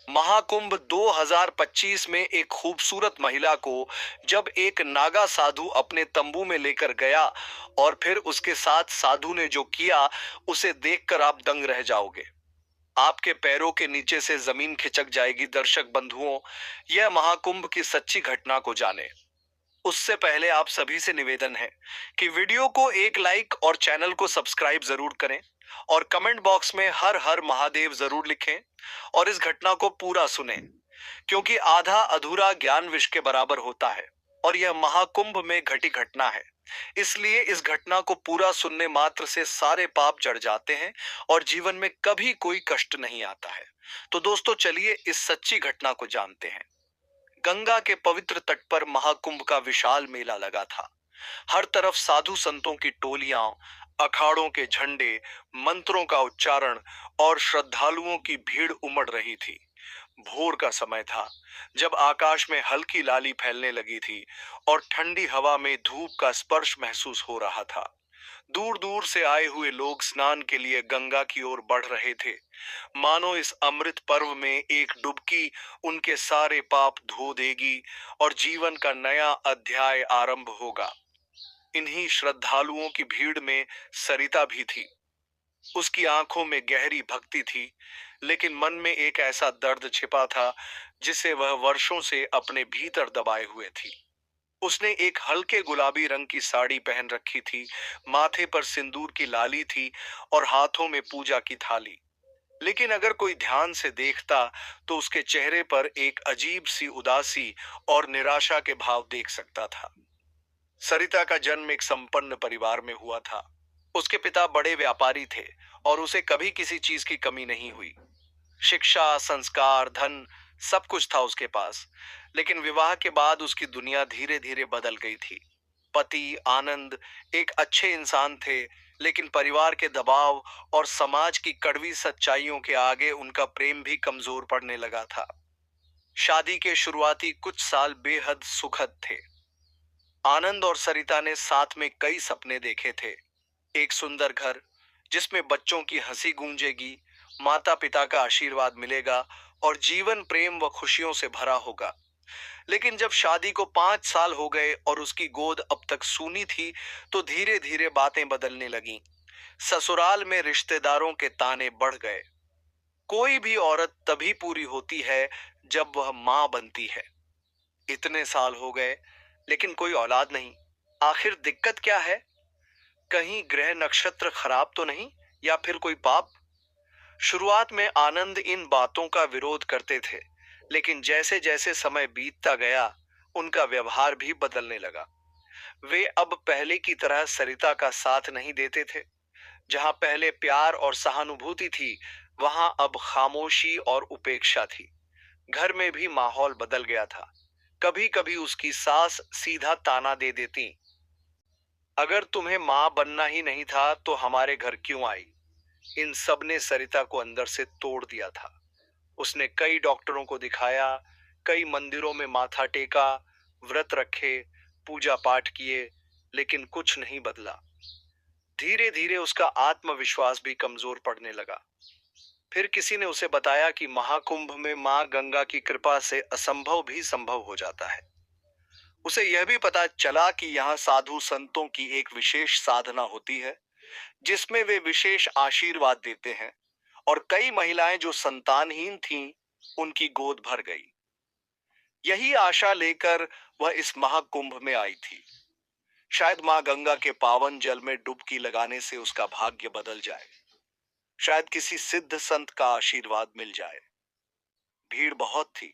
महाकुंभ 2025 में एक खूबसूरत महिला को जब एक नागा साधु अपने तंबू में लेकर गया और फिर उसके साथ साधु ने जो किया, उसे देखकर आप दंग रह जाओगे। आपके पैरों के नीचे से जमीन खिसक जाएगी। दर्शक बंधुओं, यह महाकुंभ की सच्ची घटना को जाने उससे पहले आप सभी से निवेदन है कि वीडियो को एक लाइक और चैनल को सब्सक्राइब जरूर करें और कमेंट बॉक्स में हर हर महादेव जरूर लिखें और इस घटना को पूरा सुनें, क्योंकि आधा अधूरा ज्ञान विष के बराबर होता है और यह महाकुंभ में घटी घटना है। इसलिए इस घटना को पूरा सुनने मात्र से सारे पाप जड़ जाते हैं और जीवन में कभी कोई कष्ट नहीं आता है। तो दोस्तों, चलिए इस सच्ची घटना को जानते हैं। गंगा के पवित्र तट पर महाकुंभ का विशाल मेला लगा था। हर तरफ साधु संतों की टोलियां, अखाड़ों के झंडे, मंत्रों का उच्चारण और श्रद्धालुओं की भीड़ उमड़ रही थी। भोर का समय था, जब आकाश में हल्की लाली फैलने लगी थी और ठंडी हवा में धूप का स्पर्श महसूस हो रहा था। दूर दूर से आए हुए लोग स्नान के लिए गंगा की ओर बढ़ रहे थे, मानो इस अमृत पर्व में एक डुबकी उनके सारे पाप धो देगी और जीवन का नया अध्याय आरंभ होगा। इन्हीं श्रद्धालुओं की भीड़ में सरिता भी थी। उसकी आंखों में गहरी भक्ति थी, लेकिन मन में एक ऐसा दर्द छिपा था जिसे वह वर्षों से अपने भीतर दबाए हुए थी। उसने एक हल्के गुलाबी रंग की साड़ी पहन रखी थी, माथे पर सिंदूर की लाली थी और हाथों में पूजा की थाली। लेकिन अगर कोई ध्यान से देखता तो उसके चेहरे पर एक अजीब सी उदासी और निराशा के भाव देख सकता था। सरिता का जन्म एक संपन्न परिवार में हुआ था। उसके पिता बड़े व्यापारी थे और उसे कभी किसी चीज की कमी नहीं हुई। शिक्षा, संस्कार, धन, सब कुछ था उसके पास। लेकिन विवाह के बाद उसकी दुनिया धीरे धीरे बदल गई थी। पति आनंद एक अच्छे इंसान थे, लेकिन परिवार के दबाव और समाज की कड़वी सच्चाइयों के आगे उनका प्रेम भी कमजोर पड़ने लगा था। शादी के शुरुआती कुछ साल बेहद सुखद थे। आनंद और सरिता ने साथ में कई सपने देखे थे। एक सुंदर घर जिसमें बच्चों की हंसी गूंजेगी, माता पिता का आशीर्वाद मिलेगा और जीवन प्रेम व खुशियों से भरा होगा। लेकिन जब शादी को 5 साल हो गए और उसकी गोद अब तक सूनी थी, तो धीरे धीरे बातें बदलने लगीं। ससुराल में रिश्तेदारों के ताने बढ़ गए। कोई भी औरत तभी पूरी होती है जब वह मां बनती है। इतने साल हो गए लेकिन कोई औलाद नहीं। आखिर दिक्कत क्या है? कहीं ग्रह नक्षत्र खराब तो नहीं, या फिर कोई पाप? शुरुआत में आनंद इन बातों का विरोध करते थे, लेकिन जैसे जैसे समय बीतता गया, उनका व्यवहार भी बदलने लगा। वे अब पहले की तरह सरिता का साथ नहीं देते थे। जहां पहले प्यार और सहानुभूति थी, वहां अब खामोशी और उपेक्षा थी। घर में भी माहौल बदल गया था। कभी कभी उसकी सास सीधा ताना दे देती, अगर तुम्हें मां बनना ही नहीं था तो हमारे घर क्यों आई? इन सब ने सरिता को अंदर से तोड़ दिया था। उसने कई डॉक्टरों को दिखाया, कई मंदिरों में माथा टेका, व्रत रखे, पूजा पाठ किए, लेकिन कुछ नहीं बदला। धीरे धीरे उसका आत्मविश्वास भी कमजोर पड़ने लगा। फिर किसी ने उसे बताया कि महाकुंभ में मां गंगा की कृपा से असंभव भी संभव हो जाता है। उसे यह भी पता चला कि यहाँ साधु संतों की एक विशेष साधना होती है, जिसमें वे विशेष आशीर्वाद देते हैं, और कई महिलाएं जो संतानहीन थीं, उनकी गोद भर गई। यही आशा लेकर वह इस महाकुंभ में आई थी। शायद मां गंगा के पावन जल में डुबकी लगाने से उसका भाग्य बदल जाए। शायद किसी सिद्ध संत का आशीर्वाद मिल जाए। भीड़ बहुत थी,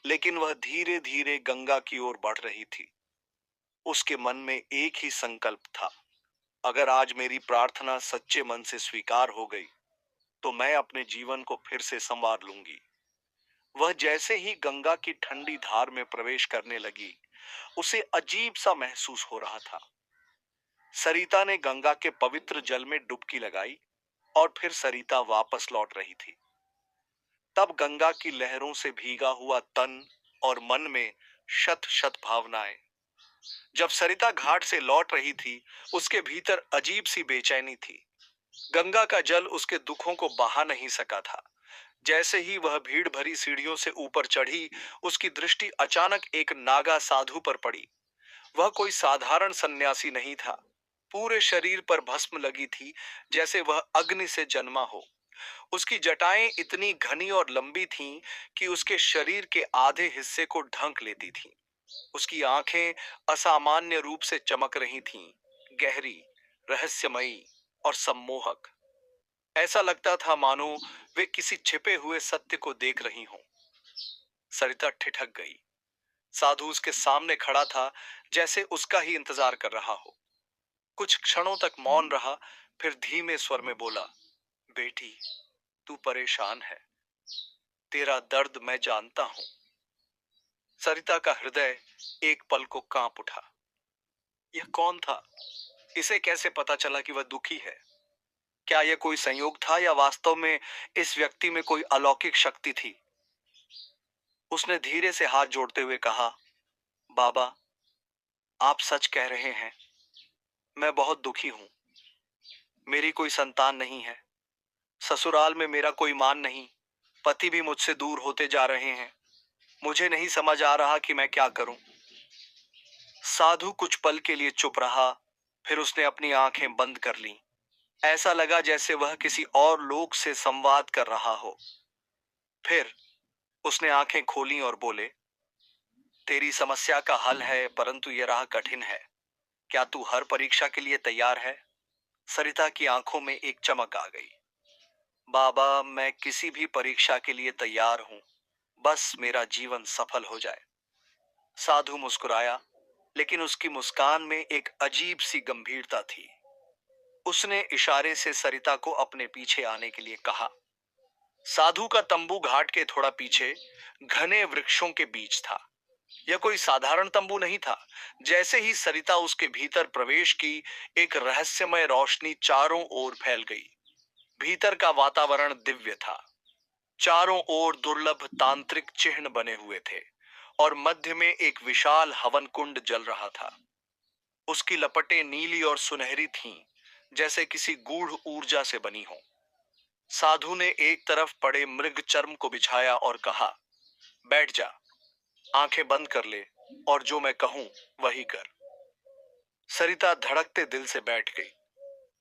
लेकिन वह धीरे धीरे गंगा की ओर बढ़ रही थी। उसके मन में एक ही संकल्प था, अगर आज मेरी प्रार्थना सच्चे मन से स्वीकार हो गई, तो मैं अपने जीवन को फिर से संवार लूंगी। वह जैसे ही गंगा की ठंडी धार में प्रवेश करने लगी, उसे अजीब सा महसूस हो रहा था। सरिता ने गंगा के पवित्र जल में डुबकी लगाई और फिर सरिता वापस लौट रही थी। तब गंगा की लहरों से भीगा हुआ तन और मन में शत शत भावनाएं। जब सरिता घाट से लौट रही थी, उसके भीतर अजीब सी बेचैनी थी। गंगा का जल उसके दुखों को बहा नहीं सका था। जैसे ही वह भीड़ भरी सीढ़ियों से ऊपर चढ़ी, उसकी दृष्टि अचानक एक नागा साधु पर पड़ी। वह कोई साधारण सन्यासी नहीं था। पूरे शरीर पर भस्म लगी थी, जैसे वह अग्नि से जन्मा हो। उसकी जटाएं इतनी घनी और लंबी थीं कि उसके शरीर के आधे हिस्से को ढक लेती थीं। उसकी आंखें असामान्य रूप से चमक रही थीं, गहरी, रहस्यमयी और सम्मोहक। ऐसा लगता था मानो वे किसी छिपे हुए सत्य को देख रही हों। सरिता ठिठक गई। साधु उसके सामने खड़ा था, जैसे उसका ही इंतजार कर रहा हो। कुछ क्षणों तक मौन रहा, फिर धीमे स्वर में बोला, बेटी, तू परेशान है। तेरा दर्द मैं जानता हूं। सरिता का हृदय एक पल को कांप उठा। यह कौन था? इसे कैसे पता चला कि वह दुखी है? क्या यह कोई संयोग था या वास्तव में इस व्यक्ति में कोई अलौकिक शक्ति थी? उसने धीरे से हाथ जोड़ते हुए कहा, बाबा, आप सच कह रहे हैं। मैं बहुत दुखी हूं। मेरी कोई संतान नहीं है। ससुराल में मेरा कोई मान नहीं। पति भी मुझसे दूर होते जा रहे हैं। मुझे नहीं समझ आ रहा कि मैं क्या करूं। साधु कुछ पल के लिए चुप रहा, फिर उसने अपनी आंखें बंद कर लीं। ऐसा लगा जैसे वह किसी और लोक से संवाद कर रहा हो। फिर उसने आंखें खोली और बोले, तेरी समस्या का हल है, परंतु यह राह कठिन है। क्या तू हर परीक्षा के लिए तैयार है? सरिता की आंखों में एक चमक आ गई। बाबा, मैं किसी भी परीक्षा के लिए तैयार हूं, बस मेरा जीवन सफल हो जाए। साधु मुस्कुराया, लेकिन उसकी मुस्कान में एक अजीब सी गंभीरता थी। उसने इशारे से सरिता को अपने पीछे आने के लिए कहा। साधु का तंबू घाट के थोड़ा पीछे घने वृक्षों के बीच था। यह कोई साधारण तंबू नहीं था। जैसे ही सरिता उसके भीतर प्रवेश की, एक रहस्यमय रोशनी चारों ओर फैल गई। भीतर का वातावरण दिव्य था। चारों ओर दुर्लभ तांत्रिक चिन्ह बने हुए थे और मध्य में एक विशाल हवन कुंड जल रहा था। उसकी लपटें नीली और सुनहरी थीं, जैसे किसी गूढ़ ऊर्जा से बनी हो। साधु ने एक तरफ पड़े मृग चर्म को बिछाया और कहा, बैठ जा, आंखें बंद कर ले और जो मैं कहूं वही कर। सरिता धड़कते दिल से बैठ गई।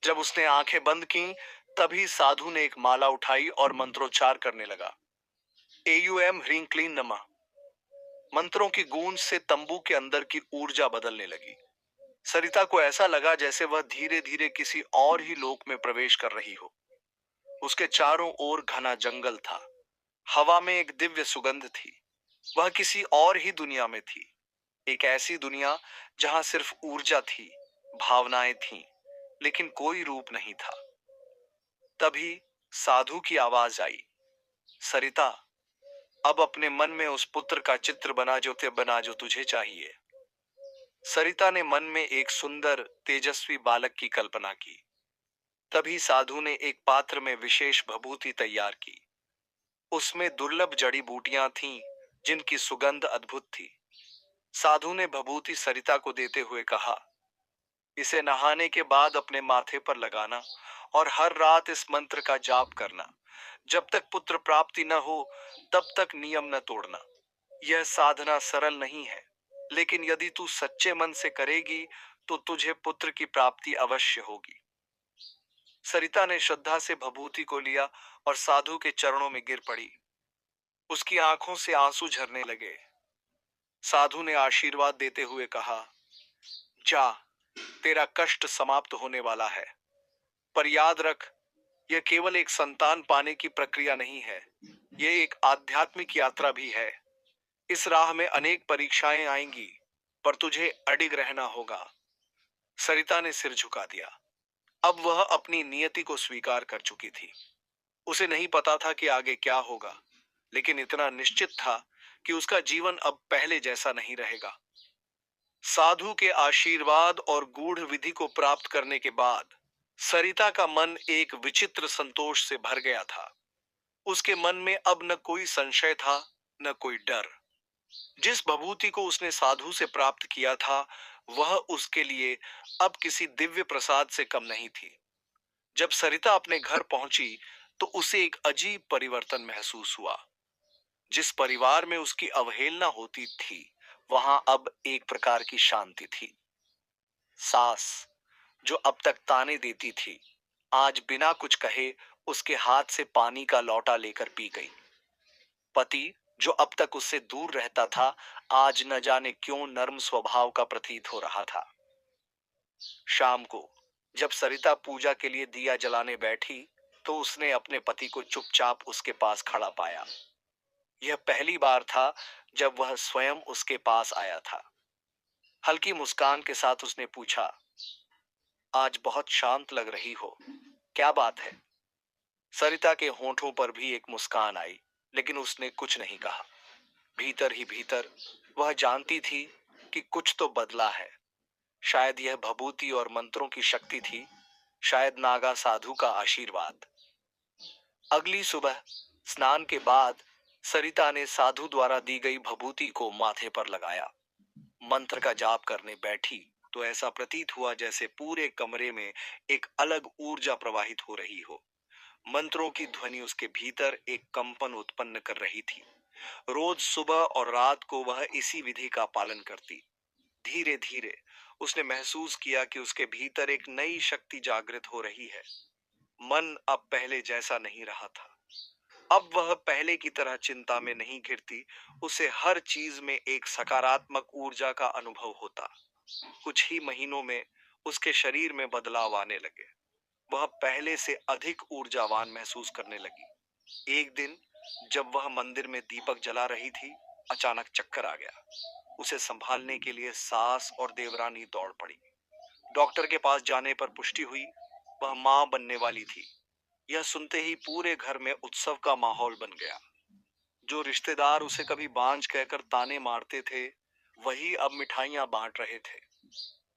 जब उसने आंखें बंद की, तभी साधु ने एक माला उठाई और मंत्रोच्चार करने लगा। एयूएम ह्रीं क्लीं नमः। मंत्रों की गूंज से तंबू के अंदर की ऊर्जा बदलने लगी। सरिता को ऐसा लगा जैसे वह धीरे धीरे किसी और ही लोक में प्रवेश कर रही हो। उसके चारों ओर घना जंगल था। हवा में एक दिव्य सुगंध थी। वह किसी और ही दुनिया में थी। एक ऐसी दुनिया जहां सिर्फ ऊर्जा थी, भावनाएं थीं, लेकिन कोई रूप नहीं था। तभी साधु की आवाज आई, सरिता, अब अपने मन में उस पुत्र का चित्र बना जो तुझे चाहिए। सरिता ने मन में एक सुंदर तेजस्वी बालक की कल्पना की। तभी साधु ने एक पात्र में विशेष भभूति तैयार की। उसमें दुर्लभ जड़ी बूटियां थीं, जिनकी सुगंध अद्भुत थी। साधु ने भभूति सरिता को देते हुए कहा, इसे नहाने के बाद अपने माथे पर लगाना और हर रात इस मंत्र का जाप करना। जब तक पुत्र प्राप्ति न हो, तब तक नियम न तोड़ना। यह साधना सरल नहीं है, लेकिन यदि तू सच्चे मन से करेगी तो तुझे पुत्र की प्राप्ति अवश्य होगी। सरिता ने श्रद्धा से भभूति को लिया और साधु के चरणों में गिर पड़ी। उसकी आंखों से आंसू झरने लगे। साधु ने आशीर्वाद देते हुए कहा, जा, तेरा कष्ट समाप्त होने वाला है। पर याद रख, यह केवल एक संतान पाने की प्रक्रिया नहीं है, यह एक आध्यात्मिक यात्रा भी है। इस राह में अनेक परीक्षाएं आएंगी, पर तुझे अडिग रहना होगा। सरिता ने सिर झुका दिया। अब वह अपनी नियति को स्वीकार कर चुकी थी। उसे नहीं पता था कि आगे क्या होगा, लेकिन इतना निश्चित था कि उसका जीवन अब पहले जैसा नहीं रहेगा। साधु के आशीर्वाद और गूढ़ विधि को प्राप्त करने के बाद सरिता का मन एक विचित्र संतोष से भर गया था। उसके मन में अब न कोई संशय था, न कोई डर। जिस भभूति को उसने साधु से प्राप्त किया था, वह उसके लिए अब किसी दिव्य प्रसाद से कम नहीं थी। जब सरिता अपने घर पहुंची, तो उसे एक अजीब परिवर्तन महसूस हुआ। जिस परिवार में उसकी अवहेलना होती थी, वहां अब एक प्रकार की शांति थी। सास, जो अब तक ताने देती थी, आज बिना कुछ कहे उसके हाथ से पानी का लोटा लेकर पी गई। पति, जो अब तक उससे दूर रहता था, आज न जाने क्यों नर्म स्वभाव का प्रतीत हो रहा था। शाम को जब सरिता पूजा के लिए दिया जलाने बैठी, तो उसने अपने पति को चुपचाप उसके पास खड़ा पाया। यह पहली बार था जब वह स्वयं उसके पास आया था। हल्की मुस्कान के साथ उसने पूछा, आज बहुत शांत लग रही हो, क्या बात है? सरिता के होठों पर भी एक मुस्कान आई, लेकिन उसने कुछ नहीं कहा। भीतर ही भीतर वह जानती थी कि कुछ तो बदला है। शायद यह भभूति और मंत्रों की शक्ति थी, शायद नागा साधु का आशीर्वाद। अगली सुबह स्नान के बाद सरिता ने साधु द्वारा दी गई भभूति को माथे पर लगाया। मंत्र का जाप करने बैठी तो ऐसा प्रतीत हुआ जैसे पूरे कमरे में एक अलग ऊर्जा प्रवाहित हो रही हो। मंत्रों की ध्वनि उसके भीतर एक कंपन उत्पन्न कर रही थी। रोज सुबह और रात को वह इसी विधि का पालन करती। धीरे धीरे उसने महसूस किया कि उसके भीतर एक नई शक्ति जागृत हो रही है। मन अब पहले जैसा नहीं रहा था। अब वह पहले की तरह चिंता में नहीं घिरती। उसे हर चीज में एक सकारात्मक ऊर्जा का अनुभव होता। कुछ ही महीनों में उसके शरीर में बदलाव आने लगे। वह पहले से अधिक ऊर्जावान महसूस करने लगी। एक दिन जब वह मंदिर में दीपक जला रही थी, अचानक चक्कर आ गया। उसे संभालने के लिए सास और देवरानी दौड़ पड़ी। डॉक्टर के पास जाने पर पुष्टि हुई, वह मां बनने वाली थी। यह सुनते ही पूरे घर में उत्सव का माहौल बन गया। जो रिश्तेदार उसे कभी बांझ कहकर ताने मारते थे, वही अब मिठाइयां बांट रहे थे।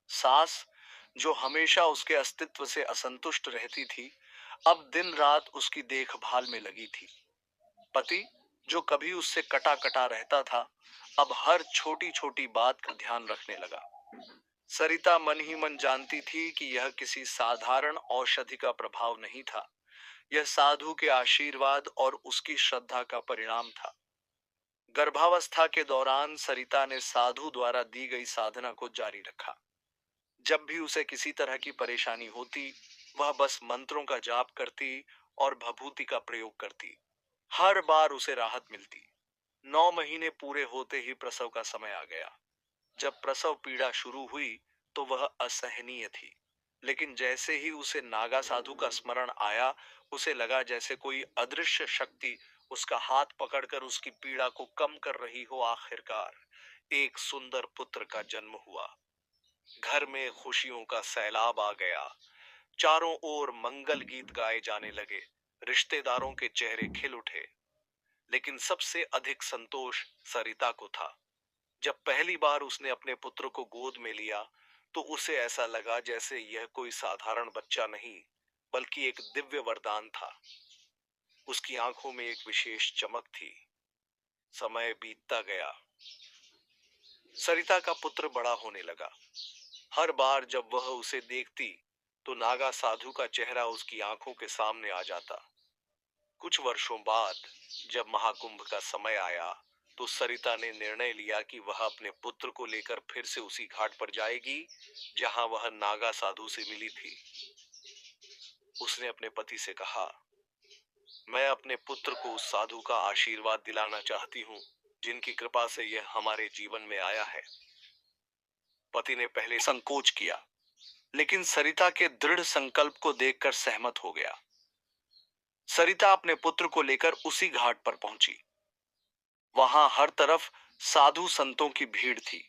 सास, जो हमेशा उसके अस्तित्व से असंतुष्ट रहती थी, अब दिन रात उसकी देखभाल में लगी थी। पति, जो कभी उससे कटा कटा रहता था, अब हर छोटी छोटी बात का ध्यान रखने लगा। सरिता मन ही मन जानती थी कि यह किसी साधारण औषधि का प्रभाव नहीं था। यह साधु के आशीर्वाद और उसकी श्रद्धा का परिणाम था। गर्भावस्था के दौरान सरिता ने साधु द्वारा दी गई साधना को जारी रखा। जब भी उसे किसी तरह की परेशानी होती, वह बस मंत्रों का जाप करती और भभूति का प्रयोग करती। हर बार उसे राहत मिलती। 9 महीने पूरे होते ही प्रसव का समय आ गया। जब प्रसव पीड़ा शुरू हुई तो वह असहनीय थी। लेकिन जैसे ही उसे नागा साधु का स्मरण आया, उसे लगा जैसे कोई अदृश्य शक्ति उसका हाथ पकड़कर उसकी पीड़ा को कम कर रही हो। आखिरकार एक सुंदर पुत्र का जन्म हुआ। घर में खुशियों का सैलाब आ गया। चारों ओर मंगल गीत गाए जाने लगे। रिश्तेदारों के चेहरे खिल उठे। लेकिन सबसे अधिक संतोष सरिता को था। जब पहली बार उसने अपने पुत्र को गोद में लिया, तो उसे ऐसा लगा जैसे यह कोई साधारण बच्चा नहीं, बल्कि एक दिव्य वरदान था। उसकी आंखों में एक विशेष चमक थी। समय बीतता गया। सरिता का पुत्र बड़ा होने लगा। हर बार जब वह उसे देखती, तो नागा साधु का चेहरा उसकी आंखों के सामने आ जाता। कुछ वर्षों बाद जब महाकुंभ का समय आया, तो सरिता ने निर्णय लिया कि वह अपने पुत्र को लेकर फिर से उसी घाट पर जाएगी जहां वह नागा साधु से मिली थी। उसने अपने पति से कहा, मैं अपने पुत्र को उस साधु का आशीर्वाद दिलाना चाहती हूँ जिनकी कृपा से यह हमारे जीवन में आया है। पति ने पहले संकोच किया, लेकिन सरिता के दृढ़ संकल्प को देखकर सहमत हो गया। सरिता अपने पुत्र को लेकर उसी घाट पर पहुंची। वहां हर तरफ साधु संतों की भीड़ थी।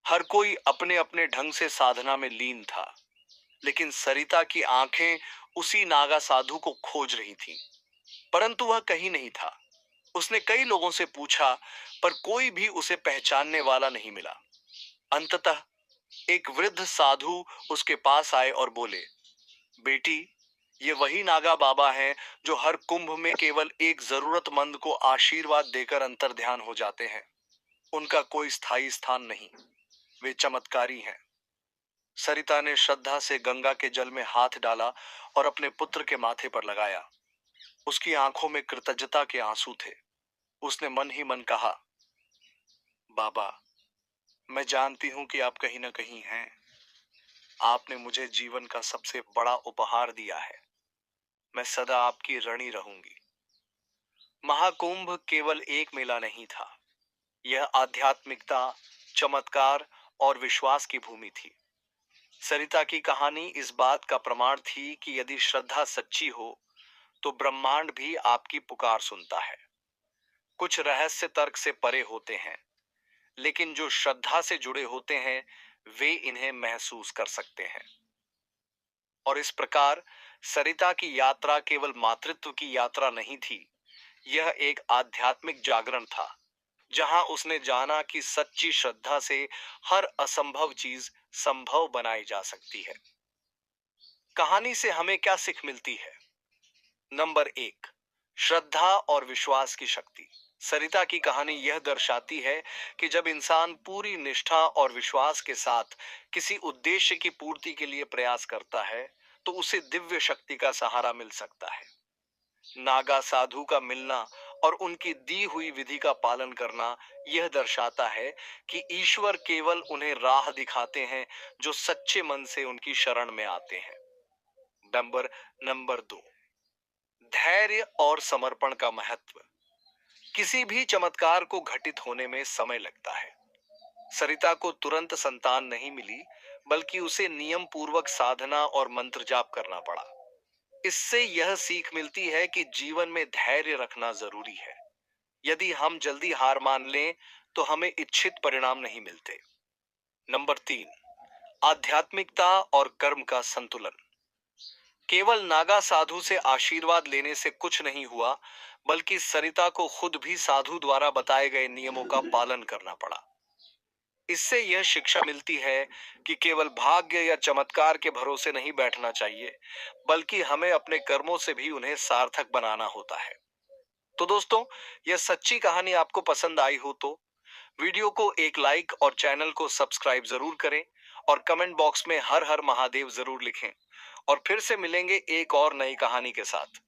हर कोई अपने अपने ढंग से साधना में लीन था। लेकिन सरिता की आंखें उसी नागा साधु को खोज रही थीं, परंतु वह कहीं नहीं था। उसने कई लोगों से पूछा, पर कोई भी उसे पहचानने वाला नहीं मिला। अंततः एक वृद्ध साधु उसके पास आए और बोले, बेटी, ये वही नागा बाबा हैं जो हर कुंभ में केवल एक जरूरतमंद को आशीर्वाद देकर अंतर ध्यान हो जाते हैं। उनका कोई स्थायी स्थान नहीं, वे चमत्कारी हैं। सरिता ने श्रद्धा से गंगा के जल में हाथ डाला और अपने पुत्र के माथे पर लगाया। उसकी आंखों में कृतज्ञता के आंसू थे। उसने मन ही मन कहा, बाबा, मैं जानती हूं कि आप कहीं ना कहीं हैं। आपने मुझे जीवन का सबसे बड़ा उपहार दिया है। मैं सदा आपकी ऋणी रहूंगी। महाकुंभ केवल एक मेला नहीं था। यह आध्यात्मिकता, चमत्कार और विश्वास की भूमि थी। सरिता की कहानी इस बात का प्रमाण थी कि यदि श्रद्धा सच्ची हो तो ब्रह्मांड भी आपकी पुकार सुनता है। कुछ रहस्य तर्क से परे होते हैं, लेकिन जो श्रद्धा से जुड़े होते हैं वे इन्हें महसूस कर सकते हैं। और इस प्रकार सरिता की यात्रा केवल मातृत्व की यात्रा नहीं थी, यह एक आध्यात्मिक जागरण था, जहां उसने जाना कि सच्ची श्रद्धा से हर असंभव चीज संभव बनाई जा सकती है। कहानी से हमें क्या सीख मिलती है? नंबर एक, श्रद्धा और विश्वास की शक्ति। सरिता की कहानी यह दर्शाती है कि जब इंसान पूरी निष्ठा और विश्वास के साथ किसी उद्देश्य की पूर्ति के लिए प्रयास करता है तो उसे दिव्य शक्ति का सहारा मिल सकता है। नागा साधु का मिलना और उनकी दी हुई विधि का पालन करना यह दर्शाता है कि ईश्वर केवल उन्हें राह दिखाते हैं जो सच्चे मन से उनकी शरण में आते हैं। नंबर नंबर दो, धैर्य और समर्पण का महत्व। किसी भी चमत्कार को घटित होने में समय लगता है। सरिता को तुरंत संतान नहीं मिली, बल्कि उसे नियम पूर्वक साधना और मंत्र जाप करना पड़ा। इससे यह सीख मिलती है कि जीवन में धैर्य रखना जरूरी है। यदि हम जल्दी हार मान लें तो हमें इच्छित परिणाम नहीं मिलते। नंबर तीन, आध्यात्मिकता और कर्म का संतुलन। केवल नागा साधु से आशीर्वाद लेने से कुछ नहीं हुआ, बल्कि सरिता को खुद भी साधु द्वारा बताए गए नियमों का पालन करना पड़ा। इससे यह शिक्षा मिलती है कि केवल भाग्य या चमत्कार के भरोसे नहीं बैठना चाहिए, बल्कि हमें अपने कर्मों से भी उन्हें सार्थक बनाना होता है। तो दोस्तों, यह सच्ची कहानी आपको पसंद आई हो तो वीडियो को एक लाइक और चैनल को सब्सक्राइब जरूर करें और कमेंट बॉक्स में हर हर महादेव जरूर लिखें। और फिर से मिलेंगे एक और नई कहानी के साथ।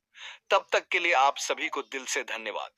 तब तक के लिए आप सभी को दिल से धन्यवाद।